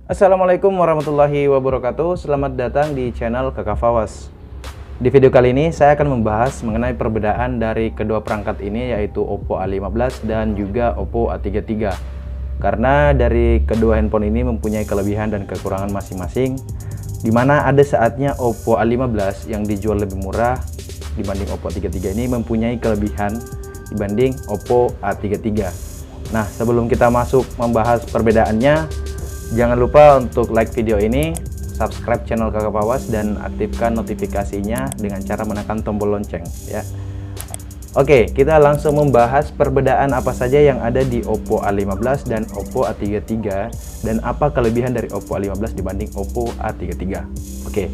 Assalamualaikum warahmatullahi wabarakatuh. Selamat datang di channel Kakak Fawas. Di video kali ini saya akan membahas mengenai perbedaan dari kedua perangkat ini, yaitu Oppo A15 dan juga Oppo A33. Karena dari kedua handphone ini mempunyai kelebihan dan kekurangan masing-masing, di mana ada saatnya Oppo A15 yang dijual lebih murah dibanding Oppo A33 ini mempunyai kelebihan dibanding Oppo A33. Nah, sebelum kita masuk membahas perbedaannya, jangan lupa untuk like video ini, subscribe channel Kakak Fawas, dan aktifkan notifikasinya dengan cara menekan tombol lonceng ya. Oke, kita langsung membahas perbedaan apa saja yang ada di Oppo A15 dan Oppo A33 dan apa kelebihan dari Oppo A15 dibanding Oppo A33. Oke.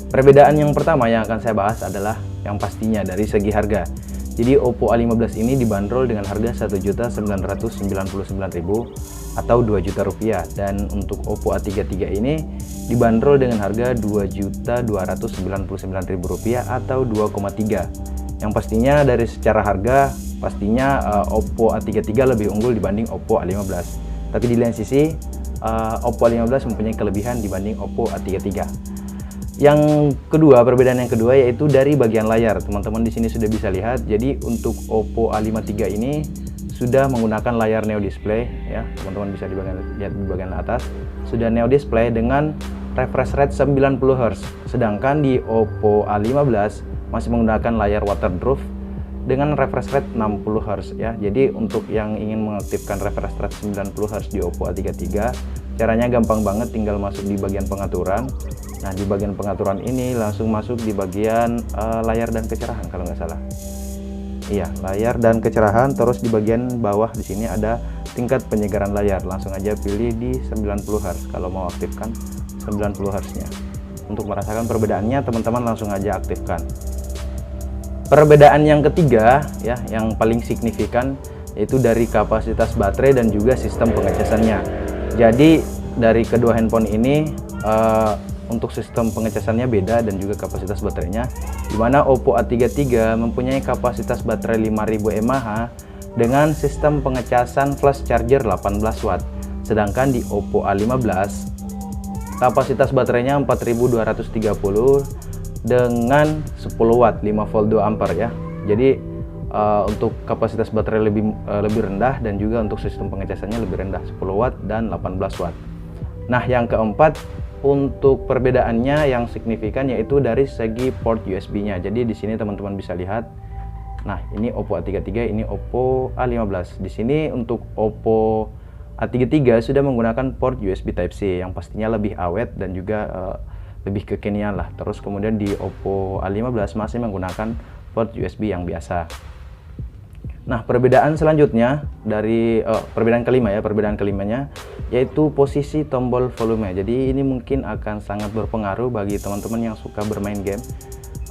Perbedaan yang pertama yang akan saya bahas adalah yang pastinya dari segi harga. Jadi Oppo A15 ini dibanderol dengan harga Rp1.999.000 atau Rp2 juta, dan untuk Oppo A33 ini dibanderol dengan harga Rp2.299.000 atau 2,3. Yang pastinya dari secara harga pastinya Oppo A33 lebih unggul dibanding Oppo A15. Tapi di lain sisi Oppo A15 mempunyai kelebihan dibanding Oppo A33. Yang kedua, perbedaan yang kedua yaitu dari bagian layar. Teman-teman di sini sudah bisa lihat. Jadi untuk Oppo A53 ini sudah menggunakan layar Neo Display ya. Teman-teman bisa lihat di bagian atas. Sudah Neo Display dengan refresh rate 90 Hz. Sedangkan di Oppo A15 masih menggunakan layar waterproof dengan refresh rate 60 Hz ya. Jadi untuk yang ingin mengaktifkan refresh rate 90 Hz di Oppo A33, caranya gampang banget, tinggal masuk di bagian pengaturan. Nah, di bagian pengaturan ini langsung masuk di bagian layar dan kecerahan kalau nggak salah. Iya, layar dan kecerahan. Terus di bagian bawah di sini ada tingkat penyegaran layar. Langsung aja pilih di 90 Hz kalau mau aktifkan 90 Hz-nya. Untuk merasakan perbedaannya, teman-teman langsung aja aktifkan. Perbedaan yang ketiga ya, yang paling signifikan yaitu dari kapasitas baterai dan juga sistem pengecasannya. Jadi dari kedua handphone ini untuk sistem pengecasannya beda dan juga kapasitas baterainya, dimana Oppo A33 mempunyai kapasitas baterai 5000 mAh dengan sistem pengecasan flash charger 18 watt, sedangkan di Oppo A15 kapasitas baterainya 4230 dengan 10 watt 5 volt 2 ampere ya. Jadi untuk kapasitas baterai lebih rendah dan juga untuk sistem pengecasannya lebih rendah, 10 watt dan 18 watt. Nah, yang keempat, untuk perbedaannya yang signifikan yaitu dari segi port USB-nya. Jadi di sini teman-teman bisa lihat. Nah, ini Oppo A33, ini Oppo A15. Di sini untuk Oppo A33 sudah menggunakan port USB Type-C yang pastinya lebih awet dan juga lebih kekinian lah. Terus kemudian di Oppo A15 masih menggunakan port USB yang biasa. Nah, perbedaan selanjutnya dari perbedaan kelimanya yaitu posisi tombol volume. Jadi ini mungkin akan sangat berpengaruh bagi teman-teman yang suka bermain game.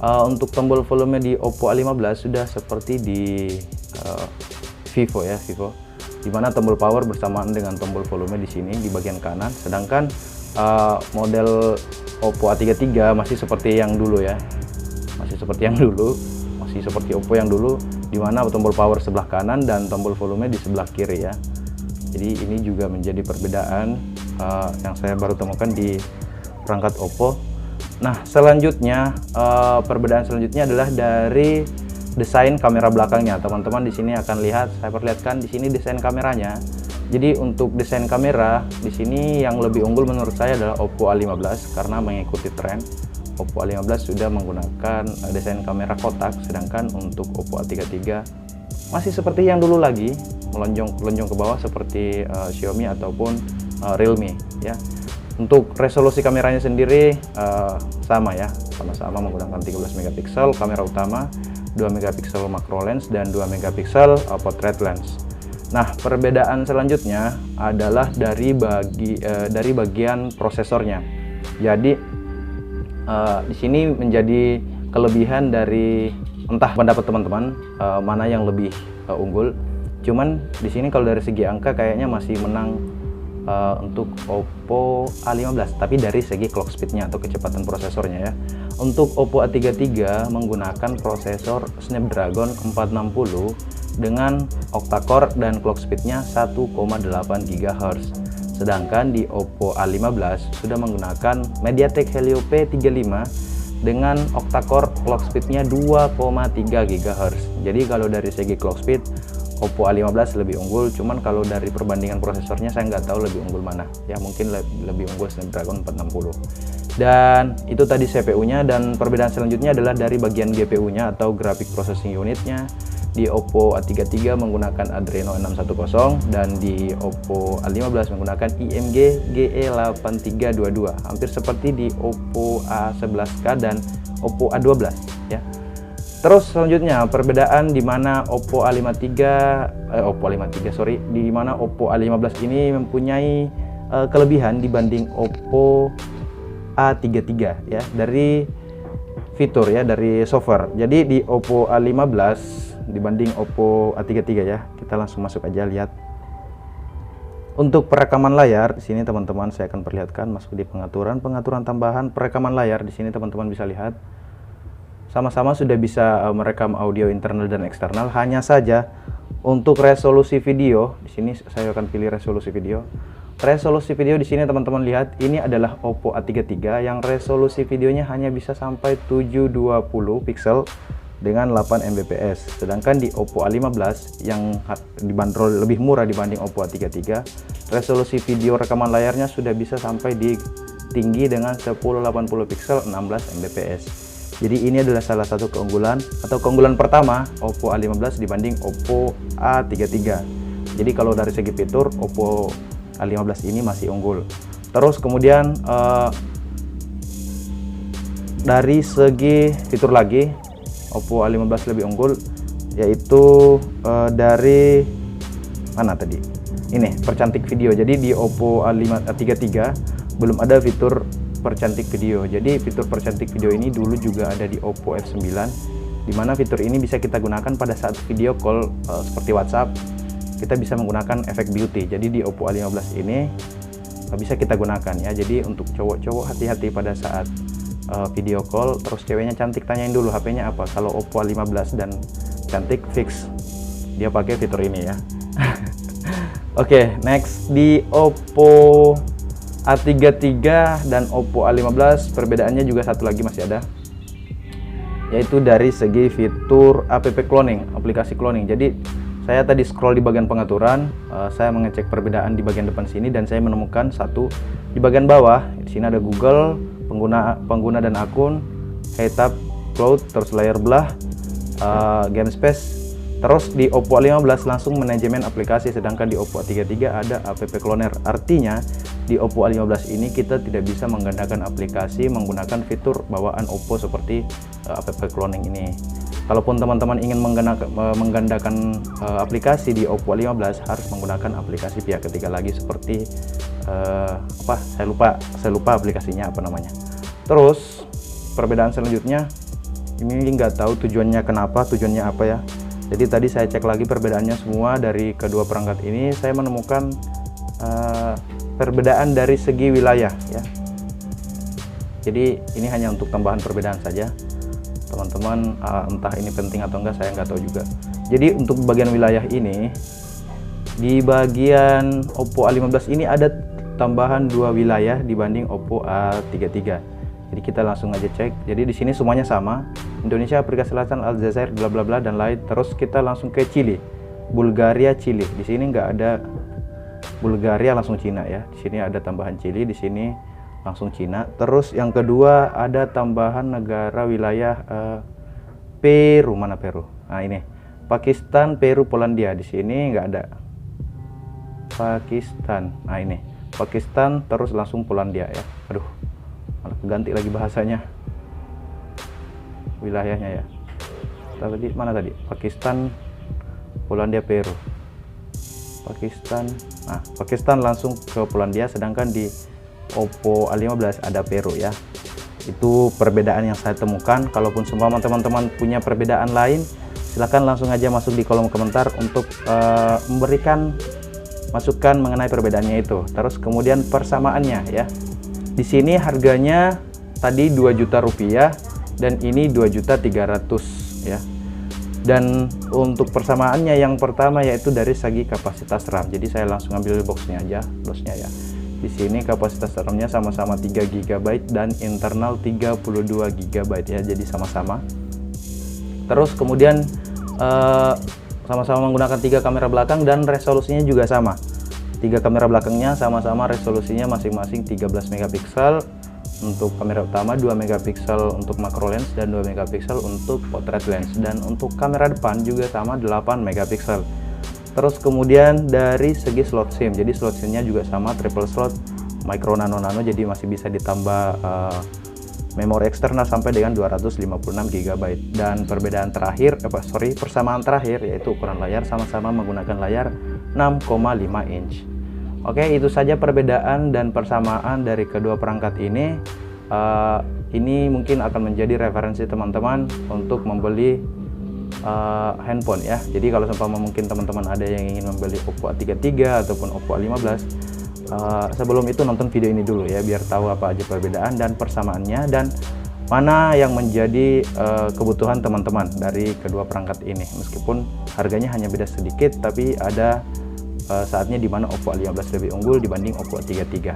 Untuk tombol volume di Oppo A15 sudah seperti di Vivo ya, dimana tombol power bersamaan dengan tombol volume di sini di bagian kanan. Sedangkan model Oppo A33 masih seperti yang dulu ya, masih seperti Oppo yang dulu, dimana tombol power sebelah kanan dan tombol volume di sebelah kiri ya. Jadi ini juga menjadi perbedaan yang saya baru temukan di perangkat Oppo. Nah, selanjutnya perbedaan selanjutnya adalah dari desain kamera belakangnya. Teman-teman di sini akan lihat, saya perlihatkan di sini desain kameranya. Jadi untuk desain kamera di sini yang lebih unggul menurut saya adalah Oppo A15 karena mengikuti tren. Oppo A15 sudah menggunakan desain kamera kotak, sedangkan untuk Oppo A33 masih seperti yang dulu lagi, melonjong ke bawah seperti Xiaomi ataupun Realme ya. Untuk resolusi kameranya sendiri sama ya, sama-sama menggunakan 13 megapiksel kamera utama, 2 megapiksel macro lens dan 2 megapiksel portrait lens. Nah, perbedaan selanjutnya adalah dari bagian prosesornya. Jadi di sini menjadi kelebihan dari, entah pendapat teman-teman mana yang lebih unggul. Cuman di sini kalau dari segi angka kayaknya masih menang untuk Oppo A15, tapi dari segi clock speednya atau kecepatan prosesornya ya. Untuk Oppo A33 menggunakan prosesor Snapdragon 460 dengan octa-core dan clock speednya 1,8 GHz. Sedangkan di Oppo A15 sudah menggunakan MediaTek Helio P35 dengan octa-core clock speed-nya 2,3 GHz. Jadi kalau dari segi clock speed Oppo A15 lebih unggul, cuman kalau dari perbandingan prosesornya saya nggak tahu lebih unggul mana. Ya mungkin lebih unggul Snapdragon 460. Dan itu tadi CPU-nya, dan perbedaan selanjutnya adalah dari bagian GPU-nya atau Graphic Processing Unit-nya. Di Oppo A33 menggunakan Adreno 610 dan di Oppo A15 menggunakan IMG GE8322, hampir seperti di Oppo A11K dan Oppo A12 ya. Terus selanjutnya perbedaan di mana Oppo A53 di mana Oppo A15 ini mempunyai kelebihan dibanding Oppo A33 ya, dari fitur ya, dari software. Jadi di Oppo A15 dibanding Oppo A33 ya, kita langsung masuk aja lihat. Untuk perekaman layar di sini teman-teman saya akan perlihatkan, masuk di pengaturan tambahan perekaman layar. Di sini teman-teman bisa lihat sama-sama sudah bisa merekam audio internal dan eksternal. Hanya saja untuk resolusi video di sini saya akan pilih resolusi video. Resolusi video di sini teman-teman lihat, ini adalah Oppo A33 yang resolusi videonya hanya bisa sampai 720 pixel dengan 8 Mbps. Sedangkan di Oppo A15 yang dibanderol lebih murah dibanding Oppo A33, resolusi video rekaman layarnya sudah bisa sampai di tinggi dengan 1080 pixel 16 Mbps. Jadi ini adalah salah satu keunggulan atau keunggulan pertama Oppo A15 dibanding Oppo A33. Jadi kalau dari segi fitur Oppo A15 ini masih unggul. Terus kemudian dari segi fitur lagi Oppo A15 lebih unggul, yaitu dari mana tadi? Ini percantik video. Jadi di Oppo A33 belum ada fitur percantik video. Jadi fitur percantik video ini dulu juga ada di Oppo F9, dimana fitur ini bisa kita gunakan pada saat video call seperti WhatsApp. Kita bisa menggunakan efek beauty. Jadi di Oppo A15 ini bisa kita gunakan ya. Jadi untuk cowok-cowok hati-hati pada saat video call, terus ceweknya cantik, tanyain dulu HP-nya apa. Kalau Oppo A15 dan cantik, fix dia pakai fitur ini ya. Oke, next di Oppo A33 dan Oppo A15 perbedaannya juga satu lagi masih ada, yaitu dari segi fitur app cloning, aplikasi cloning. Jadi saya tadi scroll di bagian pengaturan, saya mengecek perbedaan di bagian depan sini dan saya menemukan satu di bagian bawah. Di sini ada Google, pengguna dan akun, head-up, cloud, terus layar belah, game space. Terus di Oppo A15 langsung manajemen aplikasi, sedangkan di Oppo A33 ada app cloner. Artinya di Oppo A15 ini kita tidak bisa menggandakan aplikasi menggunakan fitur bawaan Oppo seperti app cloning ini. Kalaupun teman-teman ingin menggandakan aplikasi di Oppo A15 harus menggunakan aplikasi pihak ketiga lagi seperti saya lupa aplikasinya apa namanya. Terus perbedaan selanjutnya ini nggak tahu tujuannya apa ya. Jadi tadi saya cek lagi perbedaannya semua dari kedua perangkat ini, saya menemukan perbedaan dari segi wilayah ya. Jadi ini hanya untuk tambahan perbedaan saja teman-teman, entah ini penting atau enggak saya nggak tahu juga. Jadi untuk bagian wilayah ini, di bagian Oppo A15 ini ada tambahan 2 wilayah dibanding Oppo A33. Jadi kita langsung aja cek. Jadi di sini semuanya sama, Indonesia, Afrika Selatan, Aljazair, bla bla bla dan lain. Terus kita langsung ke Chili, Bulgaria, Chili. Di sini nggak ada Bulgaria, langsung Cina ya. Di sini ada tambahan Chili, di sini langsung Cina. Terus yang kedua ada tambahan negara wilayah Peru, mana Peru? Nah ini Pakistan, Peru, Polandia. Di sini nggak ada Pakistan. Nah ini Pakistan, terus langsung Polandia ya. Aduh, malah ganti lagi bahasanya, wilayahnya ya. Tadi mana tadi? Pakistan, Polandia, Peru. Pakistan. Nah, Pakistan langsung ke Polandia, sedangkan di Oppo A15 ada Peru ya. Itu perbedaan yang saya temukan. Kalaupun semua teman-teman punya perbedaan lain, silahkan langsung aja masuk di kolom komentar untuk memberikan masukan mengenai perbedaannya itu. Terus kemudian persamaannya ya. Di sini harganya tadi 2 juta rupiah dan ini 2.300.000 ya. Dan untuk persamaannya yang pertama yaitu dari segi kapasitas RAM. Jadi saya langsung ambil boxnya aja, dosnya ya. Di sini kapasitas RAM-nya sama-sama 3 GB dan internal 32 GB ya, jadi sama-sama. Terus kemudian sama-sama menggunakan 3 kamera belakang dan resolusinya juga sama. 3 kamera belakangnya sama-sama resolusinya masing-masing 13 megapiksel untuk kamera utama, 2 megapiksel untuk macro lens dan 2 megapiksel untuk portrait lens, dan untuk kamera depan juga sama 8 megapiksel. Terus kemudian dari segi slot SIM, jadi slot SIM-nya juga sama triple slot micro nano, jadi masih bisa ditambah memori eksternal sampai dengan 256 GB. Dan perbedaan terakhir, persamaan terakhir yaitu ukuran layar, sama-sama menggunakan layar 6,5 inch. Oke, itu saja perbedaan dan persamaan dari kedua perangkat ini. Ini mungkin akan menjadi referensi teman-teman untuk membeli handphone ya. Jadi kalau seumpama mungkin teman-teman ada yang ingin membeli Oppo A33 ataupun Oppo A15, sebelum itu nonton video ini dulu ya, biar tahu apa aja perbedaan dan persamaannya dan mana yang menjadi kebutuhan teman-teman dari kedua perangkat ini. Meskipun harganya hanya beda sedikit, tapi ada saatnya dimana Oppo A15 lebih unggul dibanding Oppo A33.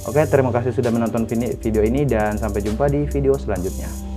Oke, terima kasih sudah menonton video ini dan sampai jumpa di video selanjutnya.